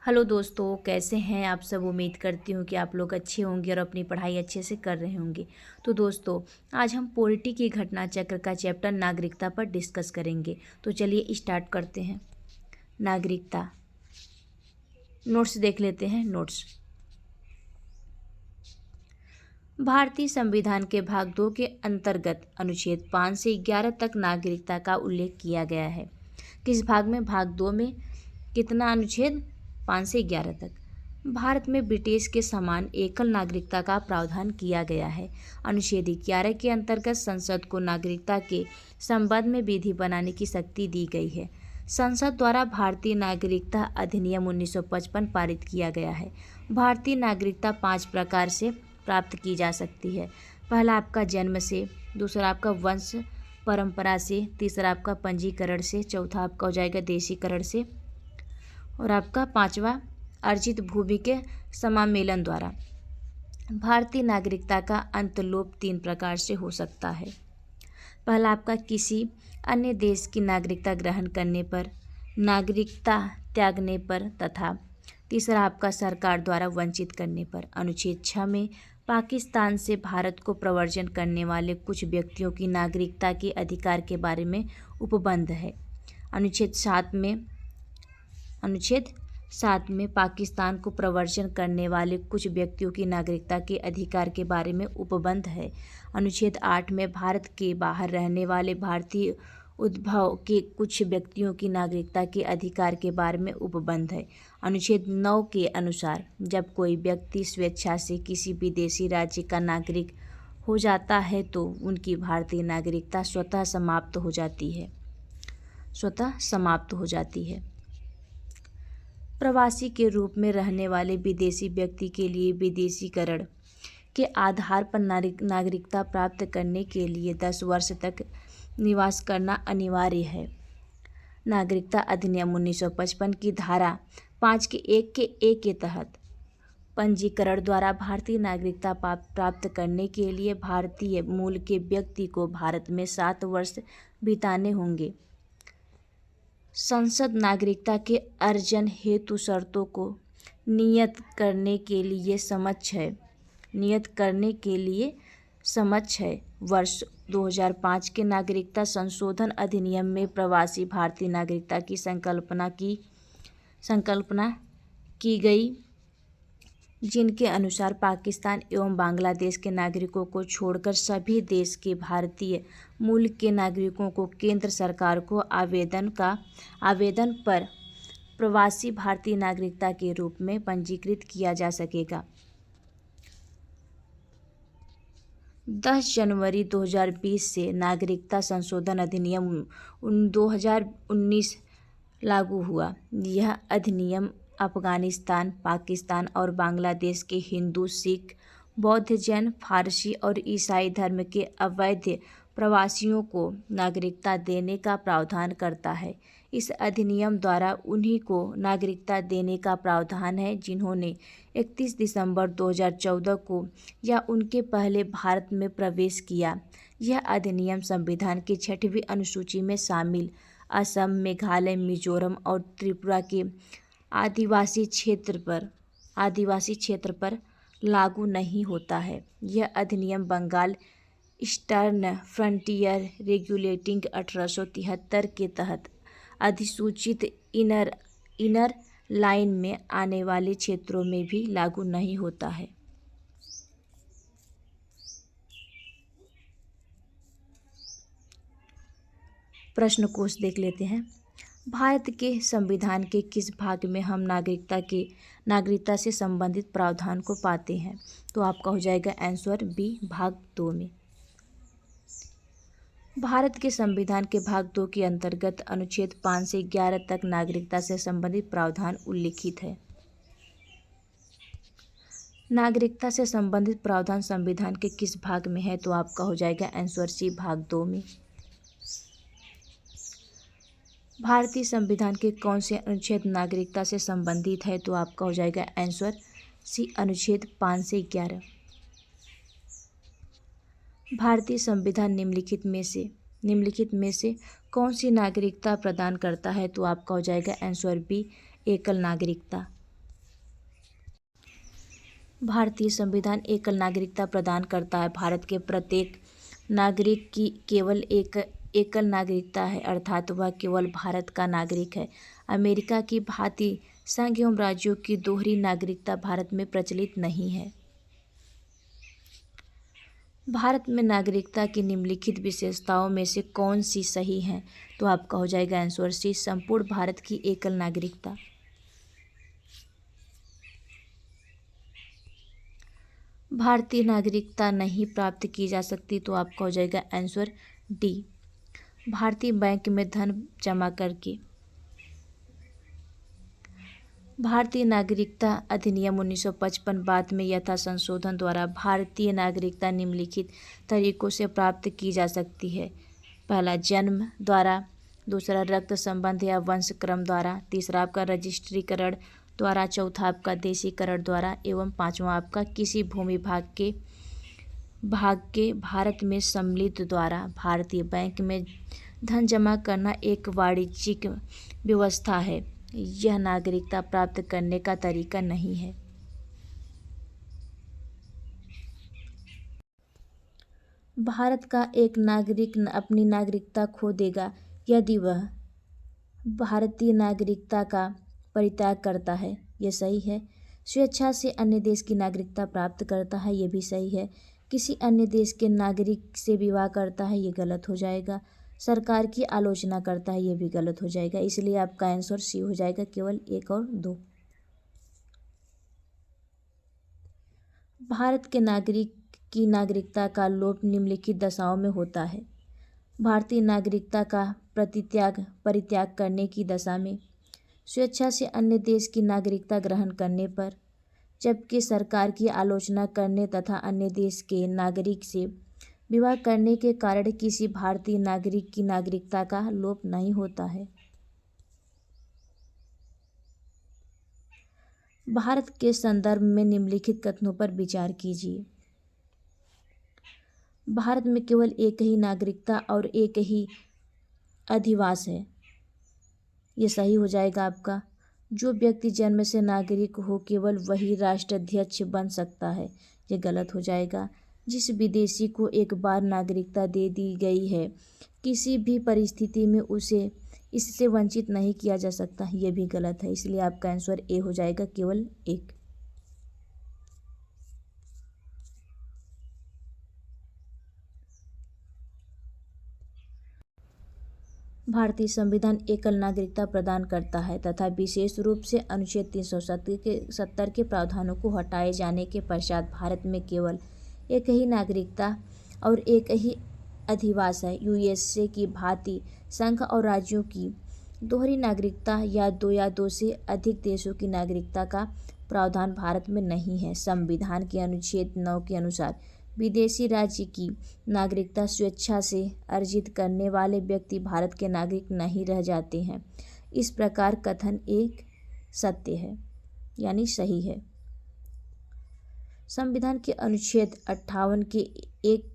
Hello दोस्तों, कैसे हैं आप सब। उम्मीद करती हूँ कि आप लोग अच्छे होंगे और अपनी पढ़ाई अच्छे से कर रहे होंगे। तो दोस्तों, आज हम पॉलिटी की घटना चक्र का चैप्टर नागरिकता पर डिस्कस करेंगे। तो चलिए स्टार्ट करते हैं। नागरिकता, नोट्स देख लेते हैं। नोट्स, भारतीय संविधान के भाग 2 के अंतर्गत अनुच्छेद 5 से 11 तक नागरिकता का उल्लेख किया गया है। किस भाग में? भाग 2 में। कितना अनुच्छेद? 5 से 11 तक। भारत में ब्रिटिश के समान एकल नागरिकता का प्रावधान किया गया है। अनुच्छेद 11 के अंतर्गत संसद को नागरिकता के संबंध में विधि बनाने की शक्ति दी गई है। संसद द्वारा भारतीय नागरिकता अधिनियम 1955 पारित किया गया है। भारतीय नागरिकता 5 प्रकार से प्राप्त की जा सकती है। पहला आपका जन्म से, दूसरा आपका वंश परंपरा से, तीसरा आपका पंजीकरण से, चौथा आपका हो जाएगा देशीकरण से, और आपका पांचवा अर्जित भूमि के समामेलन द्वारा। भारतीय नागरिकता का अंतर्लोप 3 प्रकार से हो सकता है। पहला आपका किसी अन्य देश की नागरिकता ग्रहण करने पर, नागरिकता त्यागने पर, तथा तीसरा आपका सरकार द्वारा वंचित करने पर। अनुच्छेद 6 में पाकिस्तान से भारत को प्रव्रजन करने वाले कुछ व्यक्तियों की नागरिकता के अधिकार के बारे में उपबंध है। अनुच्छेद 7 में पाकिस्तान को प्रव्रजन करने वाले कुछ व्यक्तियों की नागरिकता के अधिकार के बारे में उपबंध है। अनुच्छेद 8 में भारत के बाहर रहने वाले भारतीय उद्भव के कुछ व्यक्तियों की नागरिकता के अधिकार के बारे में उपबंध है। अनुच्छेद 9 के अनुसार जब कोई व्यक्ति स्वेच्छा से किसी विदेशी राज्य का नागरिक हो जाता है तो उनकी भारतीय नागरिकता स्वतः समाप्त हो जाती है। प्रवासी के रूप में रहने वाले विदेशी व्यक्ति के लिए विदेशीकरण के आधार पर नागरिकता प्राप्त करने के लिए 10 वर्ष तक निवास करना अनिवार्य है। नागरिकता अधिनियम 1955 की धारा 5 के 1 के ए के तहत पंजीकरण द्वारा भारतीय नागरिकता प्राप्त करने के लिए भारतीय मूल के व्यक्ति को भारत में 7 वर्ष बिताने होंगे। संसद नागरिकता के अर्जन हेतु शर्तों को नियत करने के लिए समक्ष है। वर्ष 2005 के नागरिकता संशोधन अधिनियम में प्रवासी भारतीय नागरिकता की संकल्पना की गई, जिनके अनुसार पाकिस्तान एवं बांग्लादेश के नागरिकों को छोड़कर सभी देश के भारतीय मूल के नागरिकों को केंद्र सरकार को आवेदन पर प्रवासी भारतीय नागरिकता के रूप में पंजीकृत किया जा सकेगा। 10 जनवरी 2020 से नागरिकता संशोधन अधिनियम 2019 लागू हुआ। यह अधिनियम अफगानिस्तान, पाकिस्तान और बांग्लादेश के हिंदू, सिख, बौद्ध, जैन, फारसी और ईसाई धर्म के अवैध प्रवासियों को नागरिकता देने का प्रावधान करता है। इस अधिनियम द्वारा उन्हीं को नागरिकता देने का प्रावधान है जिन्होंने 31 दिसंबर 2014 को या उनके पहले भारत में प्रवेश किया। यह अधिनियम संविधान की 6वीं अनुसूची में शामिल असम, मेघालय, मिजोरम और त्रिपुरा के आदिवासी क्षेत्र पर लागू नहीं होता है। यह अधिनियम बंगाल ईस्टर्न फ्रंटियर रेगुलेटिंग 1873 के तहत अधिसूचित इनर लाइन में आने वाले क्षेत्रों में भी लागू नहीं होता है। प्रश्न कोश देख लेते हैं। भारत के संविधान के किस भाग में हम नागरिकता से संबंधित प्रावधान को पाते हैं? तो आपका हो जाएगा आंसर बी, भाग 2 में। भारत के संविधान के भाग 2 के अंतर्गत अनुच्छेद 5 से 11 तक नागरिकता से संबंधित प्रावधान उल्लिखित है। नागरिकता से संबंधित प्रावधान संविधान के किस भाग में है? तो आपका हो जाएगा आंसर सी, भाग 2 में। भारतीय संविधान के कौन से अनुच्छेद नागरिकता से संबंधित है? तो आपका हो जाएगा आंसर सी, अनुच्छेद 5 से 11। भारतीय संविधान निम्नलिखित में से कौन सी नागरिकता प्रदान करता है? तो आपका हो जाएगा आंसर बी, एकल नागरिकता। भारतीय संविधान एकल नागरिकता प्रदान करता है। भारत के प्रत्येक नागरिक की केवल एक एकल नागरिकता है, अर्थात वह केवल भारत का नागरिक है। अमेरिका की भांति संघ एवं राज्यों की दोहरी नागरिकता भारत में प्रचलित नहीं है। भारत में नागरिकता की निम्नलिखित विशेषताओं में से कौन सी सही है? तो आपका हो जाएगा आंसर सी, संपूर्ण भारत की एकल नागरिकता। भारतीय नागरिकता नहीं प्राप्त की जा सकती, तो आपका हो जाएगा आंसर डी, भारतीय बैंक में धन जमा करके। भारतीय नागरिकता अधिनियम 1955 बाद में यथा संशोधन द्वारा भारतीय नागरिकता निम्नलिखित तरीकों से प्राप्त की जा सकती है। पहला, जन्म द्वारा, दूसरा रक्त संबंध या वंश क्रम द्वारा, तीसरा आपका रजिस्ट्रीकरण द्वारा, चौथा आपका देशीकरण द्वारा एवं पांचवा आपका किसी भूमि भाग के भारत में सम्मिलित द्वारा। भारतीय बैंक में धन जमा करना एक वाणिज्यिक व्यवस्था है, यह नागरिकता प्राप्त करने का तरीका नहीं है। भारत का एक नागरिक अपनी नागरिकता खो देगा यदि वह भारतीय नागरिकता का परित्याग करता है, यह सही है। स्वेच्छा से अन्य देश की नागरिकता प्राप्त करता है, यह भी सही है। किसी अन्य देश के नागरिक से विवाह करता है, ये गलत हो जाएगा। सरकार की आलोचना करता है, ये भी गलत हो जाएगा। इसलिए आपका आंसर सी हो जाएगा, केवल 1 और 2। भारत के नागरिक की नागरिकता का लोप निम्नलिखित दशाओं में होता है। भारतीय नागरिकता का परित्याग करने की दशा में, स्वेच्छा से अन्य देश की नागरिकता ग्रहण करने पर, जबकि सरकार की आलोचना करने तथा अन्य देश के नागरिक से विवाह करने के कारण किसी भारतीय नागरिक की नागरिकता का लोप नहीं होता है। भारत के संदर्भ में निम्नलिखित कथनों पर विचार कीजिए। भारत में केवल एक ही नागरिकता और एक ही अधिवास है, ये सही हो जाएगा आपका। जो व्यक्ति जन्म से नागरिक हो केवल वही राष्ट्राध्यक्ष बन सकता है, ये गलत हो जाएगा। जिस विदेशी को एक बार नागरिकता दे दी गई है, किसी भी परिस्थिति में उसे इससे वंचित नहीं किया जा सकता, ये भी गलत है। इसलिए आपका आंसर ए हो जाएगा, केवल 1। भारतीय संविधान एकल नागरिकता प्रदान करता है तथा विशेष रूप से अनुच्छेद 370 के प्रावधानों को हटाए जाने के पश्चात भारत में केवल एक ही नागरिकता और एक ही अधिवास है। यूएसए की भांति संघ और राज्यों की दोहरी नागरिकता या दो से अधिक देशों की नागरिकता का प्रावधान भारत में नहीं है। संविधान के अनुच्छेद 9 के अनुसार विदेशी राज्य की नागरिकता स्वेच्छा से अर्जित करने वाले व्यक्ति भारत के नागरिक नहीं रह जाते हैं। इस प्रकार कथन एक सत्य है, यानी सही है। संविधान के अनुच्छेद 58 के 1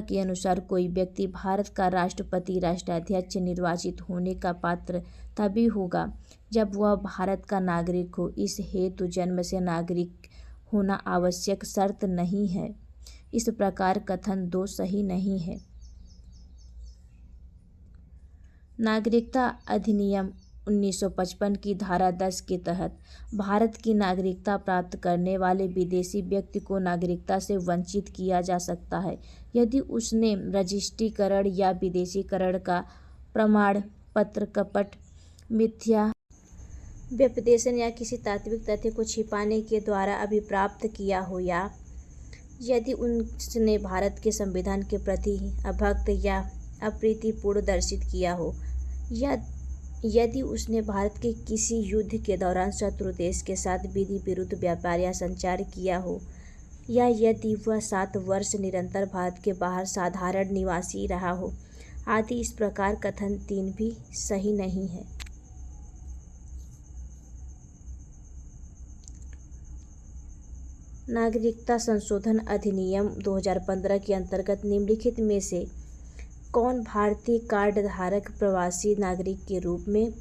के अनुसार कोई व्यक्ति भारत का राष्ट्रपति राष्ट्राध्यक्ष निर्वाचित होने का पात्र तभी होगा जब वह भारत का नागरिक हो। इस हेतु जन्म से नागरिक होना आवश्यक शर्त नहीं है। इस प्रकार कथन 2 सही नहीं है। नागरिकता अधिनियम 1955 की धारा 10 के तहत भारत की नागरिकता प्राप्त करने वाले विदेशी व्यक्ति को नागरिकता से वंचित किया जा सकता है यदि उसने रजिस्ट्रीकरण या विदेशीकरण का प्रमाण पत्र, कपट, मिथ्या व्यपदेशन या किसी तात्विक तथ्य को छिपाने के द्वारा अभिप्राप्त किया हो, या यदि उसने भारत के संविधान के प्रति अभक्त या अप्रीतिपूर्ण दर्शित किया हो, या यदि उसने भारत के किसी युद्ध के दौरान शत्रु देश के साथ विधि विरुद्ध व्यापार या संचार किया हो, या यदि वह 7 वर्ष निरंतर भारत के बाहर साधारण निवासी रहा हो आदि। इस प्रकार कथन 3 भी सही नहीं है। नागरिकता संशोधन अधिनियम 2015 के अंतर्गत निम्नलिखित में से कौन भारतीय कार्ड धारक प्रवासी नागरिक के रूप में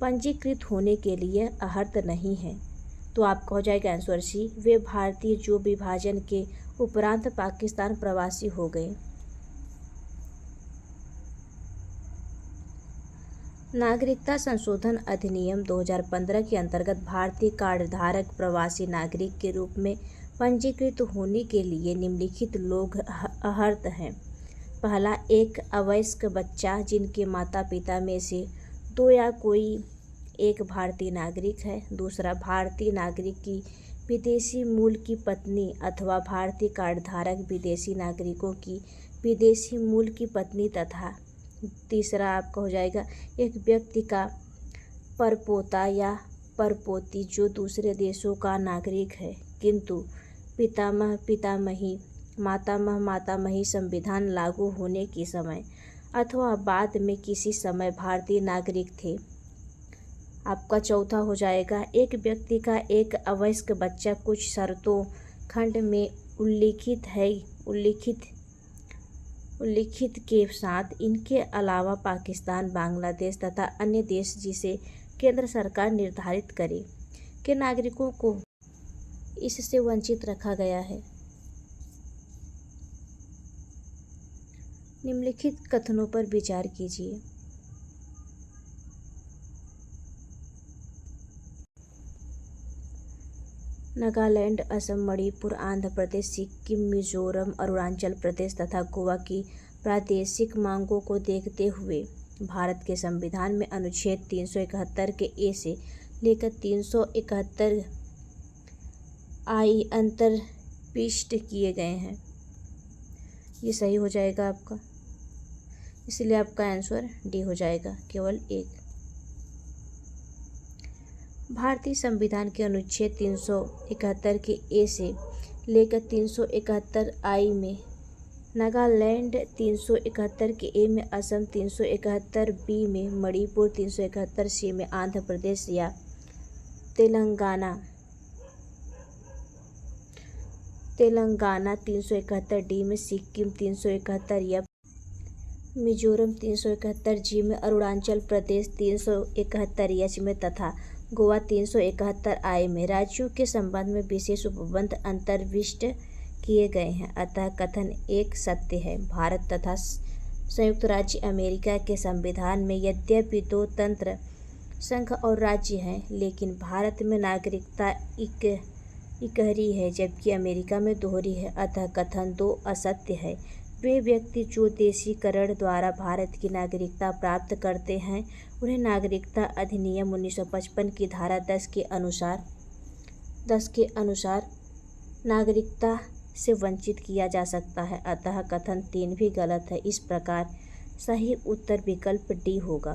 पंजीकृत होने के लिए अर्हता नहीं है? तो आपका हो जाएगा आंसर सी, वे भारतीय जो विभाजन के उपरांत पाकिस्तान प्रवासी हो गए। नागरिकता संशोधन अधिनियम 2015 के अंतर्गत भारतीय कार्ड धारक प्रवासी नागरिक के रूप में पंजीकृत होने के लिए निम्नलिखित लोग अर्हत हैं। पहला, एक अवयस्क बच्चा जिनके माता पिता में से दो या कोई एक भारतीय नागरिक है। दूसरा, भारतीय नागरिक की विदेशी मूल की पत्नी अथवा भारतीय कार्ड धारक विदेशी नागरिकों की विदेशी मूल की पत्नी तथा तीसरा आपका हो जाएगा एक व्यक्ति का परपोता या परपोती जो दूसरे देशों का नागरिक है किंतु पितामह पितामही मातामह मातामही संविधान लागू होने के समय अथवा बाद में किसी समय भारतीय नागरिक थे। आपका चौथा हो जाएगा एक व्यक्ति का एक अवयस्क बच्चा कुछ शर्तों खंड में उल्लिखित के साथ इनके अलावा पाकिस्तान, बांग्लादेश तथा अन्य देश जिसे केंद्र सरकार निर्धारित करे के नागरिकों को इससे वंचित रखा गया है। निम्नलिखित कथनों पर विचार कीजिए। नागालैंड, असम, मणिपुर, आंध्र प्रदेश, सिक्किम, मिजोरम, अरुणाचल प्रदेश तथा गोवा की प्रादेशिक मांगों को देखते हुए भारत के संविधान में अनुच्छेद 371 के ए से लेकर 371 आई अंतर्विष्ट किए गए हैं। ये सही हो जाएगा आपका, इसलिए आपका आंसर डी हो जाएगा, केवल एक। भारतीय संविधान के अनुच्छेद 371 के ए से लेकर 371 आई में नागालैंड, 371 के ए में असम, 371 बी में मणिपुर, 371 सी में आंध्र प्रदेश या तेलंगाना, 371 डी में सिक्किम, 371 या मिजोरम, 371 जी में अरुणाचल प्रदेश, 371 एच में तथा गोवा 371 आई में राज्यों के संबंध में विशेष उपबंध अंतर्विष्ट किए गए हैं। अतः कथन एक सत्य है। भारत तथा संयुक्त राज्य अमेरिका के संविधान में यद्यपि दो तंत्र संघ और राज्य हैं, लेकिन भारत में नागरिकता इकहरी है जबकि अमेरिका में दोहरी है। अतः कथन दो असत्य है। वे व्यक्ति जो देशीकरण द्वारा भारत की नागरिकता प्राप्त करते हैं उन्हें नागरिकता अधिनियम 1955 की धारा 10 के अनुसार नागरिकता से वंचित किया जा सकता है। अतः कथन 3 भी गलत है। इस प्रकार सही उत्तर विकल्प डी होगा।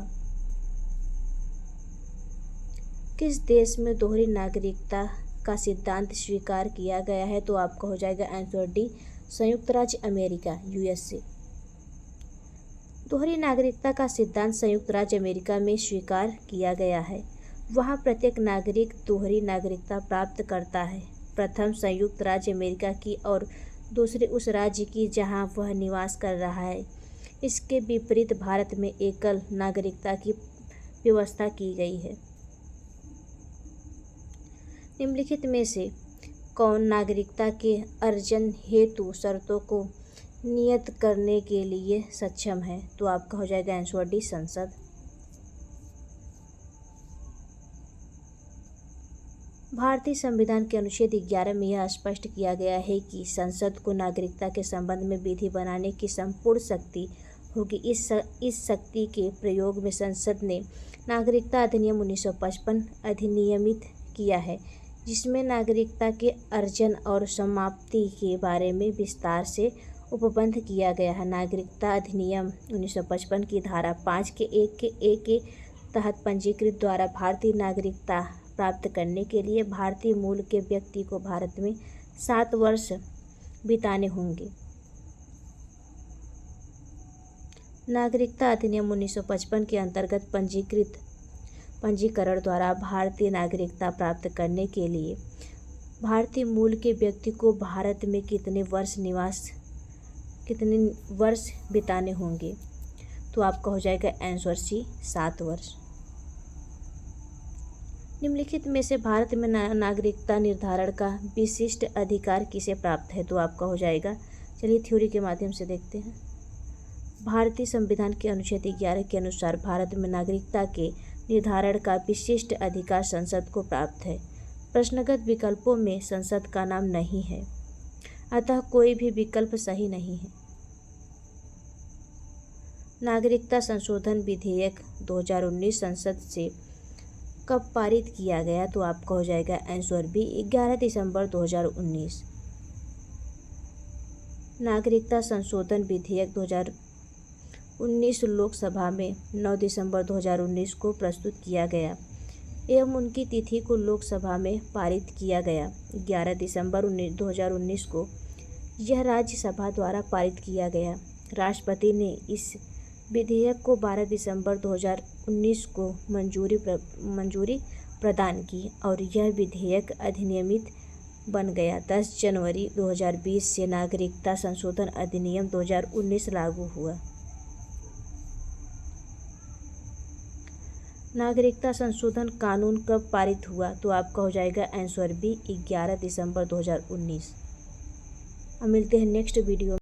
किस देश में दोहरी नागरिकता का सिद्धांत स्वीकार किया गया है? तो आपका हो जाएगा आंसर डी, संयुक्त राज्य अमेरिका, यूएसए। दोहरी नागरिकता का सिद्धांत संयुक्त राज्य अमेरिका में स्वीकार किया गया है। वहाँ प्रत्येक नागरिक दोहरी नागरिकता प्राप्त करता है, प्रथम संयुक्त राज्य अमेरिका की और दूसरे उस राज्य की जहाँ वह निवास कर रहा है। इसके विपरीत भारत में एकल नागरिकता की व्यवस्था की गई है। निम्नलिखित में से कौन नागरिकता के अर्जन हेतु शर्तों को नियत करने के लिए सक्षम है? तो आपका हो जाएगा आंसर डी, संसद। भारतीय संविधान के अनुच्छेद 11 में यह स्पष्ट किया गया है कि संसद को नागरिकता के संबंध में विधि बनाने की संपूर्ण शक्ति होगी। इस शक्ति के प्रयोग में संसद ने नागरिकता अधिनियम 1955 अधिनियमित किया है, जिसमें नागरिकता के अर्जन और समाप्ति के बारे में विस्तार से उपबंध किया गया है। नागरिकता अधिनियम 1955 की धारा 5 के एक के तहत पंजीकृत द्वारा भारतीय नागरिकता प्राप्त करने के लिए भारतीय मूल के व्यक्ति को भारत में 7 वर्ष बिताने होंगे। नागरिकता अधिनियम 1955 के अंतर्गत पंजीकरण द्वारा भारतीय नागरिकता प्राप्त करने के लिए भारतीय मूल के व्यक्ति को भारत में कितने वर्ष बिताने होंगे? तो आपका हो जाएगा आंसर सी, 7 वर्ष। निम्नलिखित में से भारत में नागरिकता निर्धारण का विशिष्ट अधिकार किसे प्राप्त है? तो आपका हो जाएगा, चलिए थ्योरी के माध्यम से देखते हैं। भारतीय संविधान के अनुच्छेद 11 के अनुसार भारत में नागरिकता के निर्धारण का विशिष्ट अधिकार संसद को प्राप्त है। प्रश्नगत विकल्पों में संसद का नाम नहीं है, अतः कोई भी विकल्प सही नहीं है। नागरिकता संशोधन विधेयक 2019 संसद से कब पारित किया गया? तो आपका हो जाएगा आंसर बी, 11 दिसंबर 2019। नागरिकता संशोधन विधेयक 2019 लोकसभा में 9 दिसंबर 2019 को प्रस्तुत किया गया एवं उनकी तिथि को लोकसभा में पारित किया गया 11 दिसंबर 2019 को। यह राज्यसभा द्वारा पारित किया गया। राष्ट्रपति ने इस विधेयक को 12 दिसंबर 2019 को मंजूरी प्रदान की और यह विधेयक अधिनियमित बन गया। 10 जनवरी 2020 से नागरिकता संशोधन अधिनियम 2019 लागू हुआ। नागरिकता संशोधन कानून कब पारित हुआ? तो आपका हो जाएगा आंसर बी, 11 दिसंबर 2019। अब मिलते हैं नेक्स्ट वीडियो।